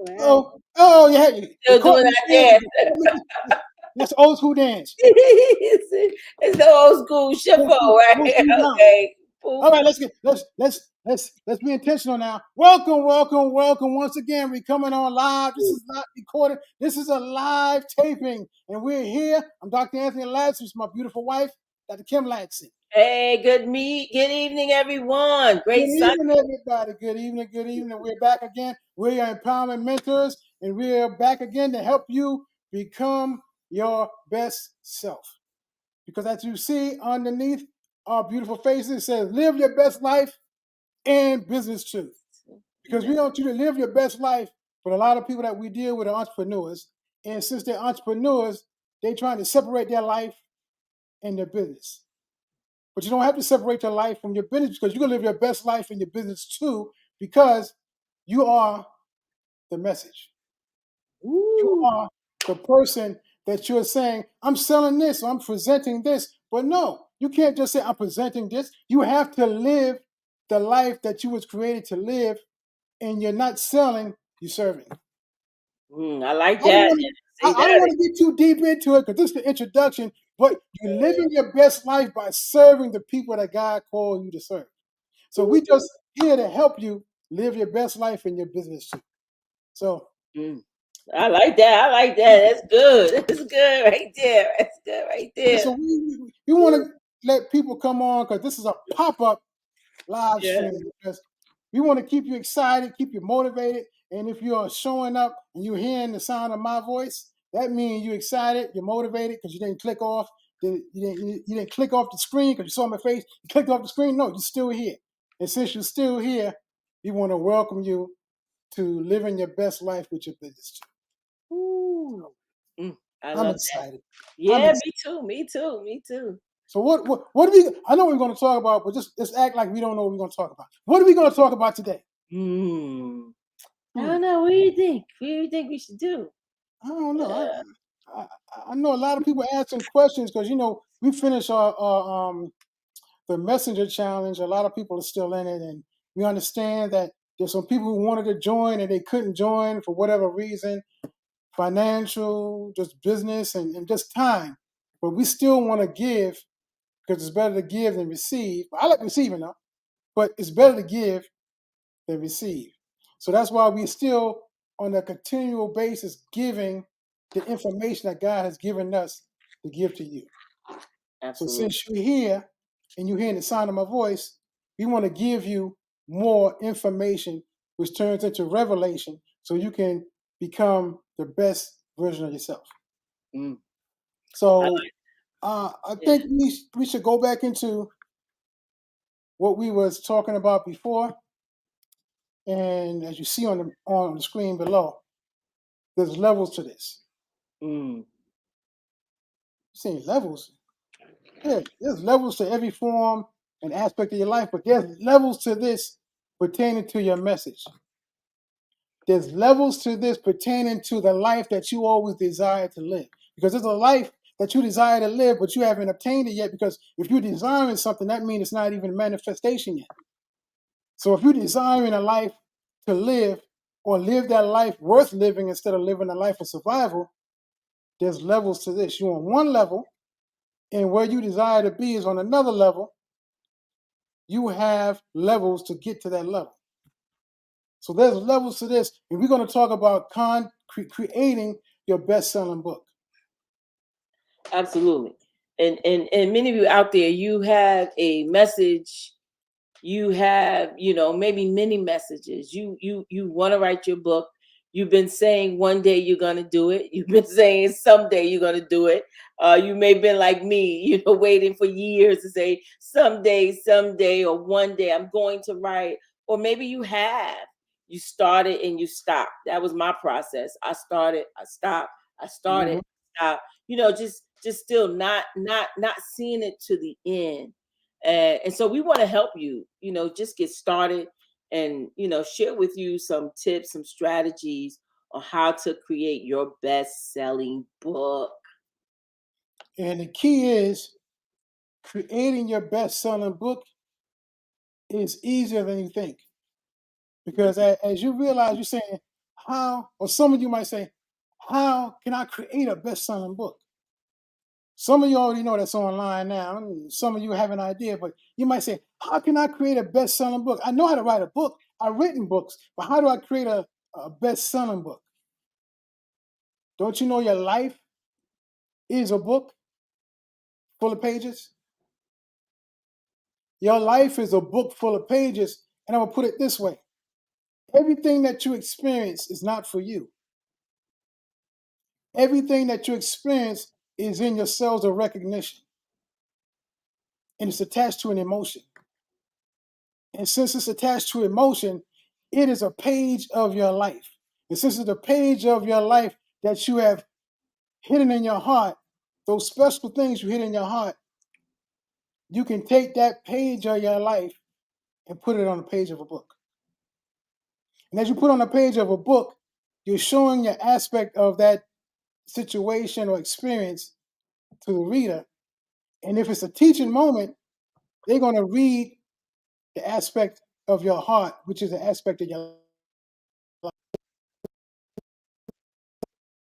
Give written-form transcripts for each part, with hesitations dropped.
right. Oh, yeah, you Still caught doing me. that Yeah, dance. that's old school dance. It's the old school shuffle, right? Old school dance. Okay. All Boop. right, let's be intentional now. Welcome, welcome, welcome. Once again, we coming on live. This is not recorded. This is a live taping, and we're here. I'm Dr. Anthony Ladson. It's my beautiful wife, Dr. Kim Ladson. Hey, good evening, everyone. Good Great Sunday. evening, everybody. Good evening, good evening. We're back again. We are empowerment mentors, and we're back again to help you become your best self. Because as you see underneath our beautiful faces, it says, live your best life and business too. Because we want you to live your best life. But a lot of people that we deal with are entrepreneurs. And since they're entrepreneurs, they're trying to separate their life and their business. But you don't have to separate your life from your business because you can live your best life in your business too because you are the message. You Ooh. are the person that you're saying, I'm selling this, I'm presenting this. But no, you can't just say, I'm presenting this. You have to live the life that you was created to live, and you're not selling, you're serving. I like I don't that. want to. Say I don't that. want to get too deep into it because this is the introduction. But you're living your best life by serving the people that God called you to serve. So we just here to help you live your best life in your business too. So Mm. I like that. I like that. That's good. That's good right there. That's good right there. so we want to let people come on because this is a pop-up live Yeah. stream because we want to keep you excited, keep you motivated. And if you're showing up and you're hearing the sound of my voice, that means you're excited, you're motivated because you didn't click off. You didn't click off the screen because you saw my face. You clicked off the screen. No, you're still here. And since you're still here, we want to welcome you to living your best life with your business. Ooh. Mm, I I'm love that. excited. I'm Yeah, excited. me too. Me too. Me too. So what do we? I know what we're going to talk about, but just act like we don't know what we're going to talk about. What are we going to talk about today? Hmm. I Hmm. don't know. What do you think? What do you think we should do? I don't know. Uh, I, I know a lot of people asking questions because we finished our the messenger challenge. A lot of people are still in it, and we understand that there's some people who wanted to join and they couldn't join for whatever reason, financial, just business, and just time. But we still want to give because it's better to give than receive. I like receiving though, but it's better to give than receive. So that's why we're still on a continual basis giving the information that God has given us to give to you. So absolutely. since you're here and you're hearing the sound of my voice, we want to give you more information, which turns into revelation, so you can become the best version of yourself. Mm. I So like I it. think we should go back into what we was talking about before, and as you see on the screen below, there's levels to this. Mm. You're saying levels? Yeah, there's levels to every form and aspect of your life, but there's levels to this pertaining to your message. There's levels to this pertaining to the life that you always desire to live. Because there's a life that you desire to live, but you haven't obtained it yet. Because if you're desiring something, that means it's not even a manifestation yet. So if you're desiring a life to live or live that life worth living instead of living a life of survival, there's levels to this. You're on one level, and where you desire to be is on another level. You have levels to get to that level. So there's levels to this, and we're going to talk about creating your best-selling book. Absolutely. And many of you out there, you have a message. You have, maybe many messages. You want to write your book. You've been saying one day you're gonna do it. You've been saying someday you're gonna do it. You may have been like me, waiting for years to say someday, or one day I'm going to write. Or maybe you have. You started and you stopped. That was my process. I started, I stopped, I started, Mhm. stopped. Just still not seeing it to the end. And so we want to help you, just get started and, share with you some tips, some strategies on how to create your best selling book. And the key is creating your best-selling book is easier than you think. Because as you realize, you're saying, How, or some of you might say, how can I create a best-selling book? Some of you already know that's online now. Some of you have an idea, but you might say, how can I create a best-selling book? I know how to write a book. I've written books, but how do I create a best-selling book? Don't you know your life is a book full of pages? Your life is a book full of pages, and I'm gonna put it this way. Everything that you experience is not for you. Everything that you experience is in your cells of recognition, and it's attached to an emotion. And since it's attached to emotion, it is a page of your life. And since it's a page of your life that you have hidden in your heart, those special things you hid in your heart, you can take that page of your life and put it on the page of a book. And as you put on the page of a book, you're showing your aspect of that situation or experience to the reader. And if it's a teaching moment, they're going to read the aspect of your heart, which is the aspect of your.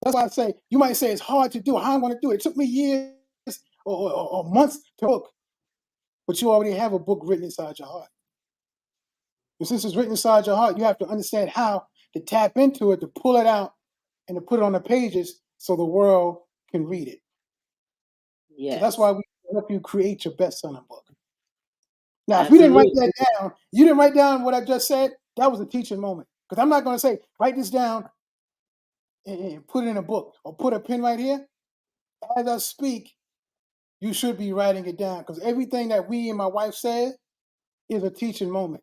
That's why I say you might say it's hard to do. How I'm going to do it? It took me years or months to book, but you already have a book written inside your heart. And since it's written inside your heart, you have to understand how to tap into it, to pull it out, and to put it on the pages so the world can read it. So that's Yes, why we help you create your best-selling book. Now, if we didn't write absolutely. that down, you didn't write down what I just said. That was a teaching moment because I'm not going to say write this down and put it in a book or put a pen right here. As I speak, you should be writing it down because everything that we and my wife said is a teaching moment.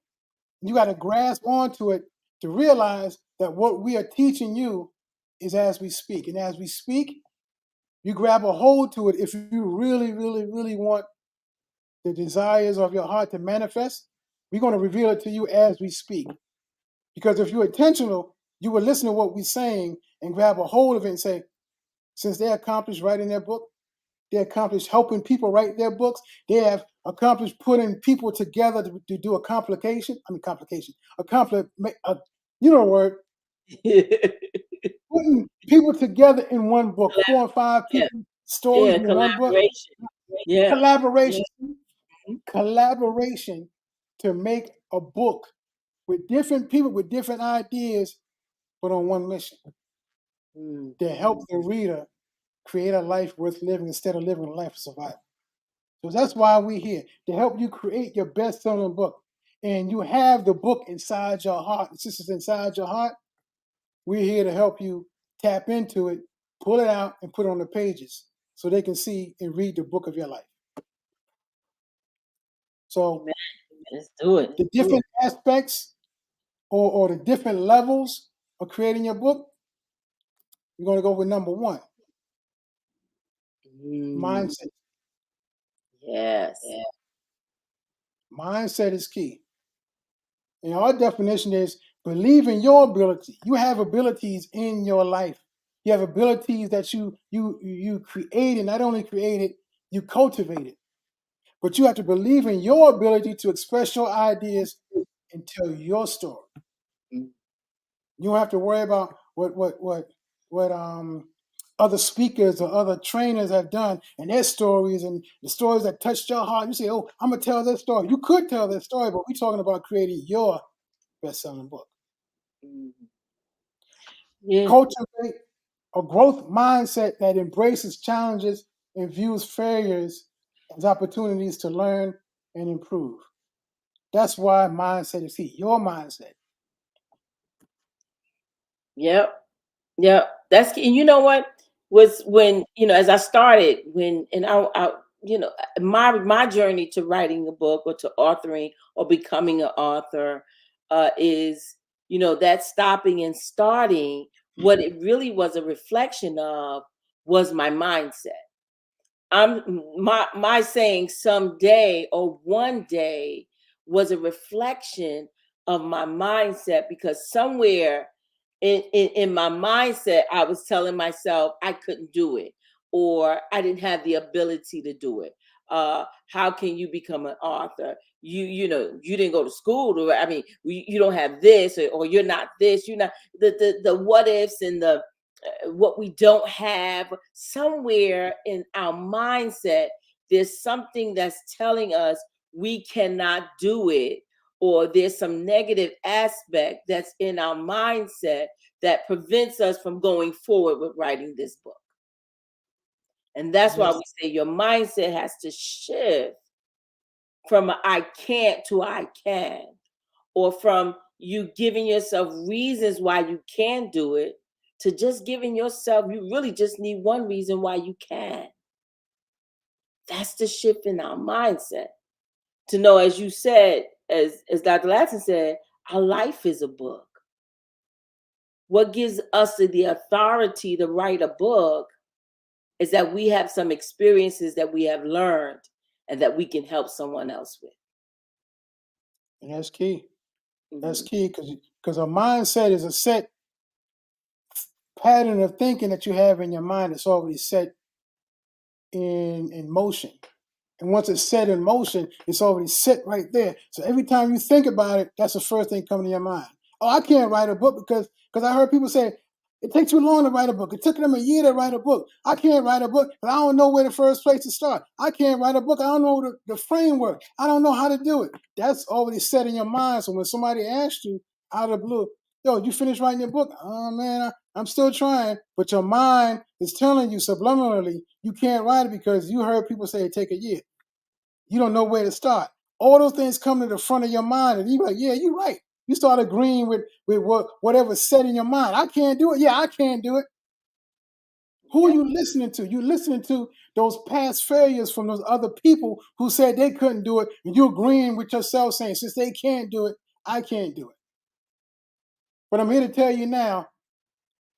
You got to grasp onto it to realize that what we are teaching you is as we speak. And as we speak, you grab a hold to it if you really, really, really want the desires of your heart to manifest. We're going to reveal it to you as we speak. Because if you're intentional, you will listen to what we're saying and grab a hold of it and say, since they accomplished writing their book, they accomplished helping people write their books. They have accomplished putting people together to do a complication. I mean, complication. A compli- you know the word. Putting people together in one book. 4 and 5 Yeah, people stories yeah, in one book. collaboration. Yeah, yeah. Collaboration. Collaboration to make a book with different people with different ideas, but on one mission Mm, to help the reader create a life worth living instead of living a life of survival. So that's why we're here to help you create your best selling book. And you have the book inside your heart. Since it's inside your heart, we're here to help you tap into it, pull it out, and put it on the pages so they can see and read the book of your life. So man, let's do it. the different aspects or the different levels of creating your book, we're going to go with number one, Mm, mindset. yes. Mindset is key. And our definition is believe in your ability. You have abilities in your life. You have abilities that you created, not only created, you cultivated. But you have to believe in your ability to express your ideas and tell your story. Mm, You don't have to worry about what other speakers or other trainers have done and their stories and the stories that touched your heart. You say, "Oh, I'm gonna tell that story." You could tell that story, but we're talking about creating your best-selling book. mm. Yeah. Cultivate a growth mindset that embraces challenges and views failures as opportunities to learn and improve. That's why mindset is key. Your mindset. Yep. Yep. That's key. And you know what was when as I started when and I my journey to writing a book or to authoring or becoming an author is that stopping and starting. What it really was a reflection of was my mindset. My saying someday or one day was a reflection of my mindset because somewhere in my mindset I was telling myself I couldn't do it or I didn't have the ability to do it. how can you become an author? You didn't go to school to, I mean, you don't have this, or you're not this, you're not the what ifs and the what we don't have. Somewhere in our mindset, there's something that's telling us we cannot do it, or there's some negative aspect that's in our mindset that prevents us from going forward with writing this book. And that's why Yes. we say your mindset has to shift from a I can't to I can, or from you giving yourself reasons why you can do it to just giving yourself, you really just need one reason why you can. That's the shift in our mindset. To know, as you said, as Dr. Latson said, our life is a book. What gives us the authority to write a book is that we have some experiences that we have learned and that we can help someone else with. And that's key. That's Mhm. key because a mindset is a set pattern of thinking that you have in your mind that's already set in motion. And once it's set in motion, it's already set right there. So every time you think about it, that's the first thing coming to your mind. Oh, I can't write a book because I heard people say it takes too long to write a book. It took them a year to write a book. I can't write a book, but I don't know where the first place to start. I can't write a book. I don't know the framework. I don't know how to do it. That's already set in your mind. So when somebody asks you out of the blue, yo, you finished writing your book? Oh man, I'm still trying. But your mind is telling you subliminally you can't write it because you heard people say it take a year. You don't know where to start. All those things come to the front of your mind, and you're like, yeah, you're right. You start agreeing with whatever's set in your mind. I can't do it. Yeah, I can't do it. Who are Yeah. you listening to? You're listening to those past failures from those other people who said they couldn't do it, and you're agreeing with yourself saying, since they can't do it, I can't do it. But I'm here to tell you now,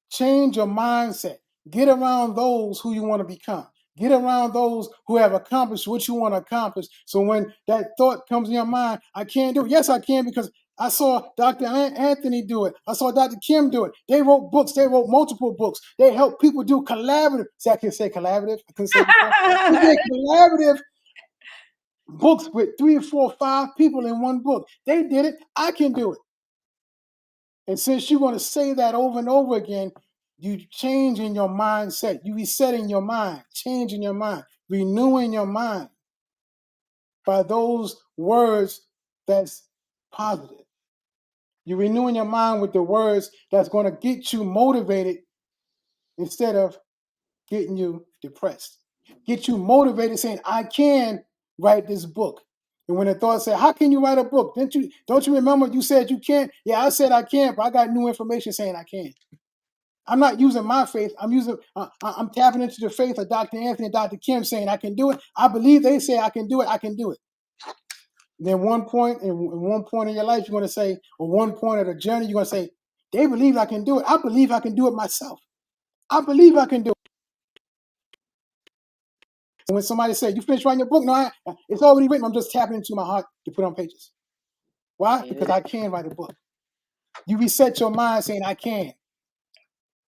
change your mindset. Get around those who you want to become. Get around those who have accomplished what you want to accomplish. So when that thought comes in your mind, I can't do it. Yes, I can because I saw Dr. Anthony do it. I saw Dr. Kim do it. They wrote books. They wrote multiple books. They helped people do collaborative. See, I can say collaborative. I couldn't say it before. They did collaborative books with 3, 4, 5 people in one book. They did it. I can do it. And since you're going to say that over and over again, you change in your mindset. You resetting your mind, changing your mind, renewing your mind by those words that's positive. You're renewing your mind with the words that's going to get you motivated instead of getting you depressed. Get you motivated saying, I can write this book. And when the thought said, how can you write a book? Don't you remember you said you can't? Yeah, I said I can't, but I got new information saying I can. I'm not using my faith. I'm tapping into the faith of Dr. Anthony and Dr. Kim saying I can do it. I believe they say I can do it. I can do it. Then one point in your life, you're going to say, or one point of the journey, you're going to say, they believe I can do it. I believe I can do it myself. I believe I can do it. And when somebody says, you finished writing your book? No, it's already written. I'm just tapping into my heart to put on pages. Why? Because I can write a book. You reset your mind saying I can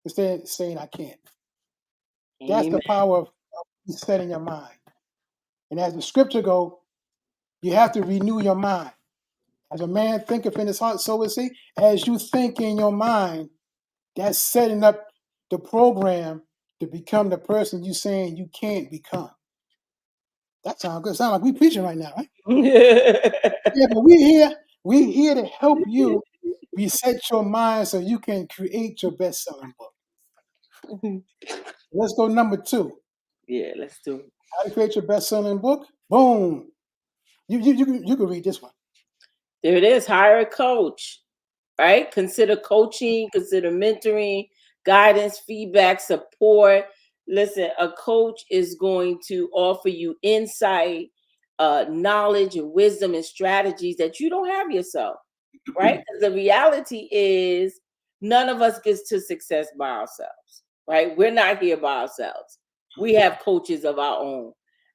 instead of saying I can't. That's Amen. the power of resetting your mind. And as the scripture goes, you have to renew your mind. As a man thinketh in his heart, so is he. As you think in your mind, that's setting up the program to become the person you saying you can't become. That sounds good. Sound like we preaching right now, right? Yeah, but we're here to help you reset your mind so you can create your best-selling book. Let's go number 2. Yeah, let's do it. How to create your best-selling book? Boom. You can read this one. There it is. Hire a coach, right? Consider coaching, consider mentoring, guidance, feedback, support. Listen, a coach is going to offer you insight, knowledge, and wisdom and strategies that you don't have yourself, right? 'Cause the reality is none of us gets to success by ourselves, right? We're not here by ourselves. We have coaches of our own.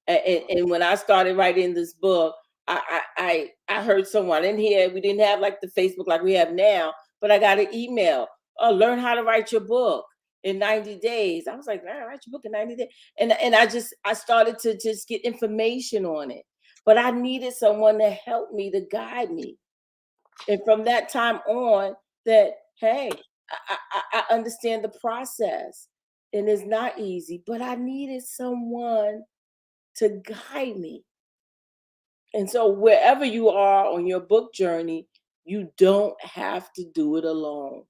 And when I started writing this book, I heard someone in here. We didn't have like the Facebook like we have now, but I got an email. Oh, learn how to write your book. in 90 days. I was like, man, write your book in 90 days. And I started to just get information on it. But I needed someone to help me, to guide me. And from that time on, that hey, I understand the process. And it's not easy, but I needed someone to guide me. And so wherever you are on your book journey, you don't have to do it alone.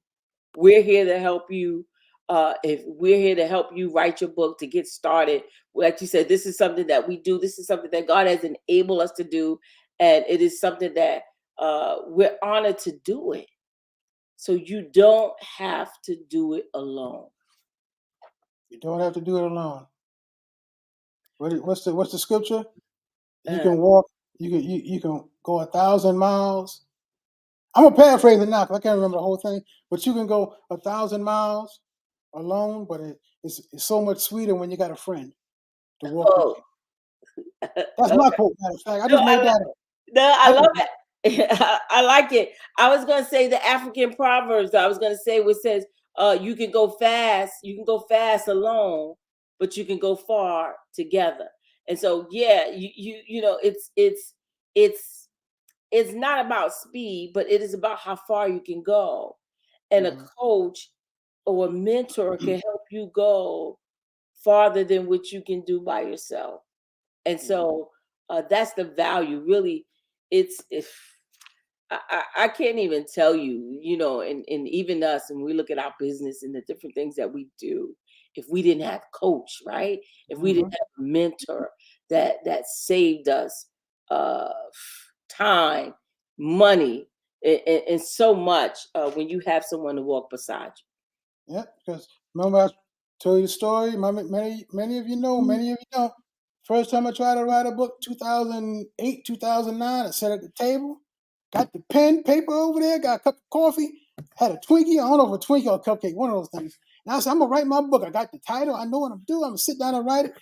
We're here to help you. If we're here to help you write your book, to get started, like you said, this is something that we do. This is something that God has enabled us to do, and it is something that we're honored to do it. So you don't have to do it alone. You don't have to do it alone. What's the scripture? You Uh, can walk. You can go 1,000 miles. I'm gonna paraphrase it now because I can't remember the whole thing. But you can go 1,000 miles alone, but it's so much sweeter when you got a friend to walk with oh, you. That's my quote. Matter of fact, I no, just made that up. I I love just, it. I like it. I was gonna say the African proverbs. I was gonna say what says, you can go fast, alone, but you can go far together. And so yeah, you know, it's it's not about speed, but it is about how far you can go. And a mhm. coach or a mentor can help you go farther than what you can do by yourself. And so that's the value. Really, it's if I can't even tell you, you know, and even us, and we look at our business and the different things that we do, if we didn't have coach, right? If we didn't Mhm. have a mentor that saved us time, money, and so much when you have someone to walk beside Yeah, because remember I told you the story. Many of you know, you. many of you don't. First time I tried to write a book, 2008, 2009. I sat at the table, got the pen, paper over there, got a cup of coffee, had a Twinkie. I don't know if a Twinkie or a cupcake, one of those things. And I said, I'm gonna write my book. I got the title. I know what I'm doing. I'm gonna sit down and write it.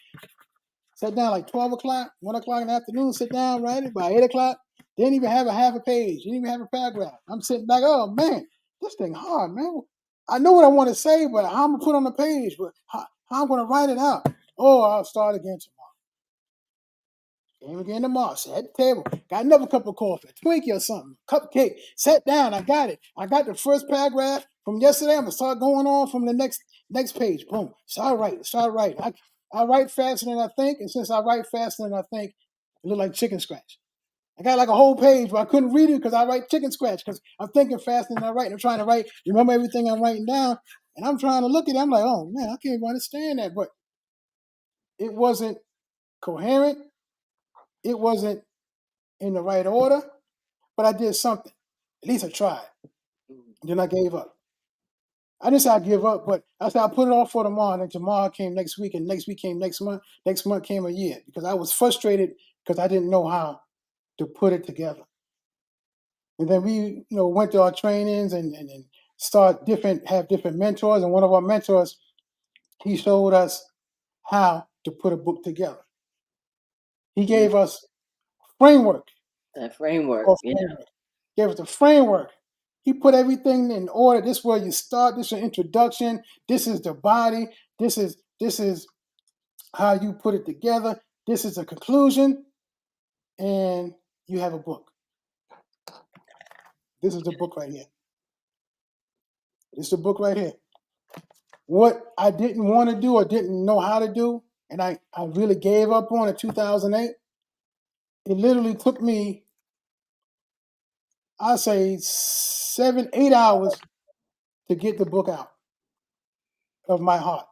Sat down like 12 o'clock, 1 o'clock in the afternoon, sit down, write it. By 8 o'clock, didn't even have a half a page, didn't even have a paragraph. I'm sitting back, oh man, this thing hard, man. I know what I want to say, but how I'm going to put on the page, but how I'm going to write it out. Oh, I'll start again tomorrow. Came again tomorrow, sat at the table, got another cup of coffee, a Twinkie or something, cupcake, sat down, I got it. I got the first paragraph from yesterday. I'm going to start going on from the next page. Boom. Start writing. I write faster than I think, and since I write faster than I think, it look like chicken scratch. I got like a whole page, but I couldn't read it because I write chicken scratch because I'm thinking faster than I write. I'm trying to remember everything I'm writing down, and I'm trying to look at it. I'm like, oh man, I can't even understand that. But it wasn't coherent. It wasn't in the right order. But I did something. At least I tried. Mhm. Then I gave up. I didn't say I give up, but I said I put it off for tomorrow. And then tomorrow came next week, and next week came next month. Next month came a year because I was frustrated because I didn't know how to put it together. And then we, went to our trainings and have different mentors. And one of our mentors, he showed us how to put a book together. He Mhm. gave us framework. That It's framework, called yeah. framework. Gave us the framework. He put everything in order. This is where you start. This is your introduction. This is the body. This is how you put it together. This is a conclusion, and you have a book. This is the book right here. This is the book right here. What I didn't want to do or didn't know how to do, and I really gave up on in 2008, it literally took me, I say 7, 8 hours to get the book out of my heart.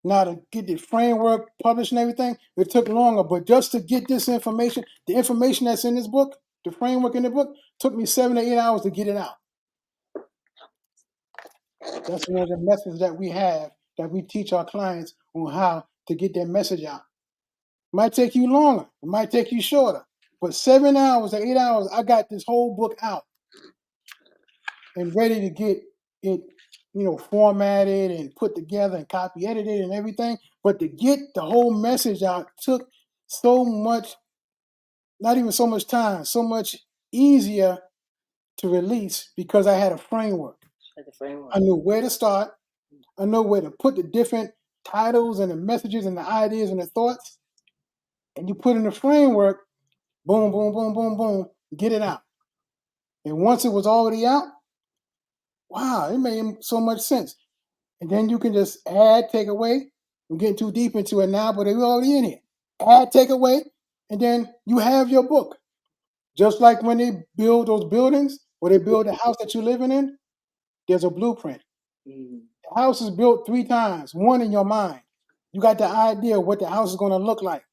Now to get the framework published and everything, it took longer, but just to get this information, the information that's in this book, the framework in the book, took me 7 to 8 hours to get it out. That's one of the methods that we have that we teach our clients on how to get their message out. It might take you longer, it might take you shorter, but 7 hours to 8 hours, I got this whole book out and ready to get it, formatted and put together and copy edited and everything. But to get the whole message out took so much, not even so much time, so much easier to release because I had a framework. Like the I framework. knew where to start. I know where to put the different titles and the messages and the ideas and the thoughts. And you put in the framework, boom, boom, boom, boom, boom, get it out. And once it was already out, wow, it made so much sense. And then you can just add, take away. I'm getting too deep into it now, but they're already in here. Add, take away, and then you have your book. Just like when they build those buildings, or they build the house that you're living in, there's a blueprint. Mhm. The house is built 3 times, one in your mind. You got the idea of what the house is going to look like.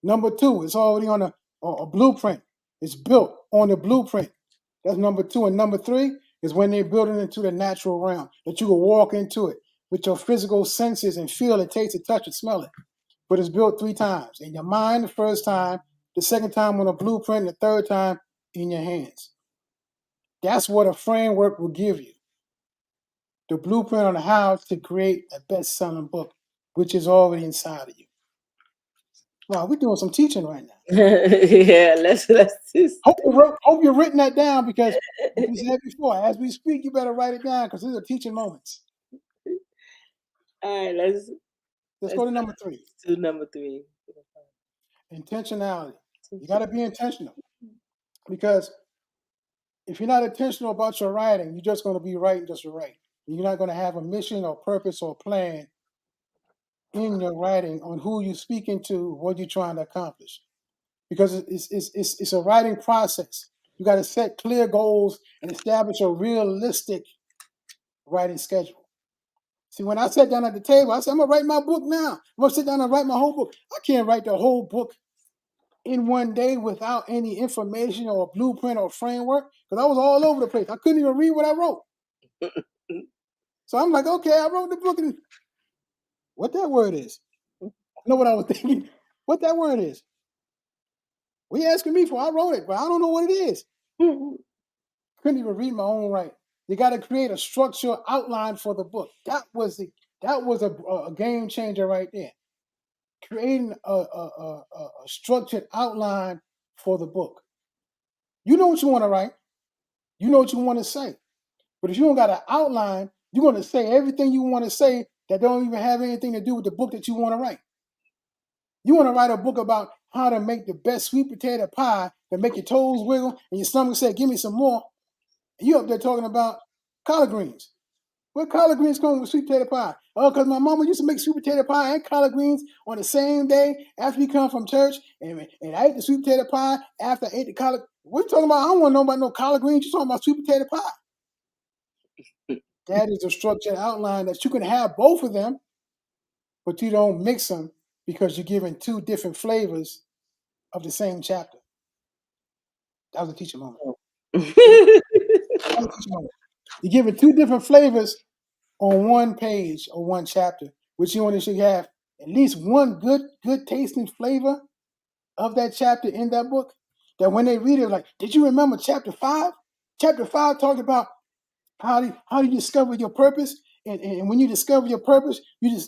Number two, it's already on a blueprint. It's built on the blueprint. That's number two. And number three is when they build it into the natural realm, that you can walk into it with your physical senses and feel it, taste it, touch it, smell it. But it's built 3 times. In your mind the first time, the second time on a blueprint, and the third time in your hands. That's what a framework will give you. The blueprint on how to create a best-selling book, which is already inside of you. Wow, we're doing some teaching right now. Yeah, let's just. Hope you've written that down because, like we said before, as we speak, you better write it down because these are teaching moments. All right, let's Let's let's go to number 3, do number 3. intentionality. You got to be intentional because if you're not intentional about your writing, you're just going to be writing just to write. You're not going to have a mission or purpose or plan in your writing on who you're speaking to, what you're trying to accomplish. Because it's a writing process. You got to set clear goals and establish a realistic writing schedule. See, when I sat down at the table, I said, I'm going to write my book now. I'm going to sit down and write my whole book. I can't write the whole book in one day without any information or blueprint or framework because I was all over the place. I couldn't even read what I wrote. So I'm like, okay, I wrote the book and what that word is. I know what I was thinking. What that word is. What you asking me for? I wrote it, but I don't know what it is. Couldn't even read my own writing. You got to create a structured outline for the book. That was a game changer right there. Creating a structured outline for the book. You know what you want to write. You know what you want to say. But if you don't got an outline, you're going to say everything you want to say that don't even have anything to do with the book that you want to write. You want to write a book about how to make the best sweet potato pie that make your toes wiggle and your stomach say, give me some more. And you up there talking about collard greens. Where collard greens come with sweet potato pie? Oh, because my mama used to make sweet potato pie and collard greens on the same day after we come from church. And I ate the sweet potato pie after I ate the collard. What are you talking about? I don't want to know about no collard greens. You're talking about sweet potato pie. That is a structured outline that you can have both of them, but you don't mix them because you're giving 2 different flavors of the same chapter. That was a teaching moment. That was a teaching moment. You're giving 2 different flavors on one page or one chapter, which you only should have at least one good tasting flavor of that chapter in that book. That when they read it, like, did you remember chapter 5? Chapter 5 talked about how do you discover your purpose, and when you discover your purpose, you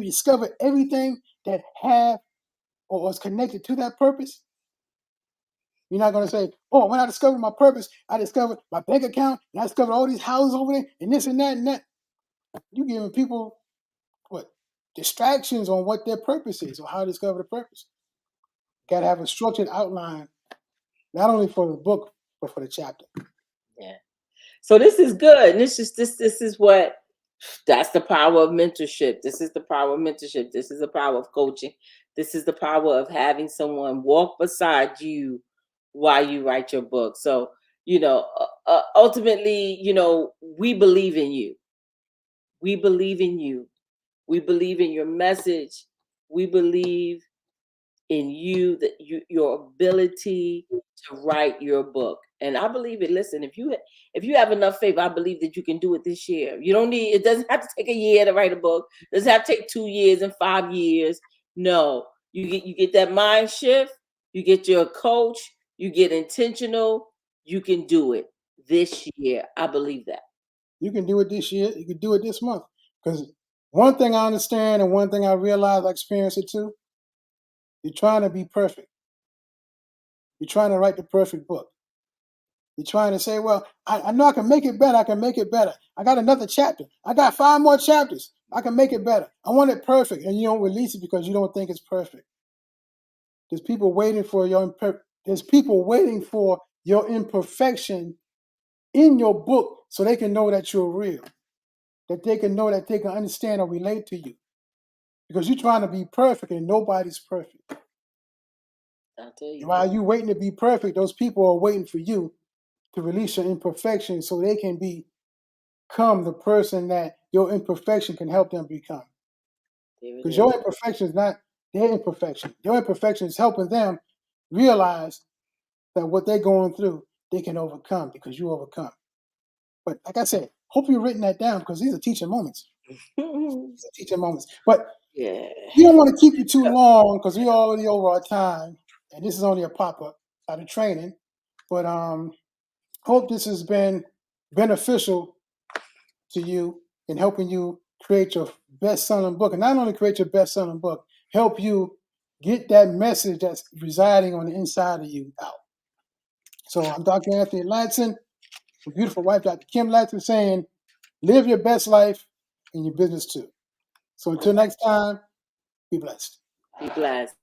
discover everything that have or is connected to that purpose. You're not going to say, oh, when I discovered my purpose, I discovered my bank account, and I discovered all these houses over there, and this and that and that. You're giving people what distractions on what their purpose is or how to discover the purpose. Got to have a structured outline, not only for the book but for the chapter. Yeah. So this is good. And this is what that's the power of mentorship. This is the power of mentorship. This is the power of coaching. This is the power of having someone walk beside you while you write your book. So, ultimately, we believe in you. We believe in you. We believe in your message. We believe in you, that your ability to write your book. And I believe it. Listen, if you have enough faith, I believe that you can do it this year. You don't need, it doesn't have to take a year to write a book. It doesn't have to take 2 years and 5 years. No. You get that mind shift, you get your coach, you get intentional, you can do it this year. I believe that. You can do it this year. You can do it this month. Because one thing I understand and one thing I realize, I experience it too. You're trying to be perfect. You're trying to write the perfect book. You're trying to say, well, I know I can make it better. I can make it better. I got another chapter. I got 5 more chapters. I can make it better. I want it perfect. And you don't release it because you don't think it's perfect. There's people waiting for your imperfection in your book so they can know that you're real, that they can know that they can understand or relate to you. Because you're trying to be perfect and nobody's perfect. I'll tell you. While you waiting to be perfect, those people are waiting for you to release your imperfection so they can become the person that your imperfection can help them become. Because your imperfection is not their imperfection. Your imperfection is helping them realize that what they're going through, they can overcome because you overcome. But like I said, hope you've written that down because these are teaching moments. These are teaching moments. But Yeah. we don't want to keep you too long because we're already over our time. And this is only a pop-up out of training. But hope this has been beneficial to you in helping you create your best-selling book. And not only create your best-selling book, help you get that message that's residing on the inside of you out. So I'm Dr. Anthony Latson, my beautiful wife, Dr. Kim Latson, saying, live your best life in your business too. So until next time, be blessed. Be blessed.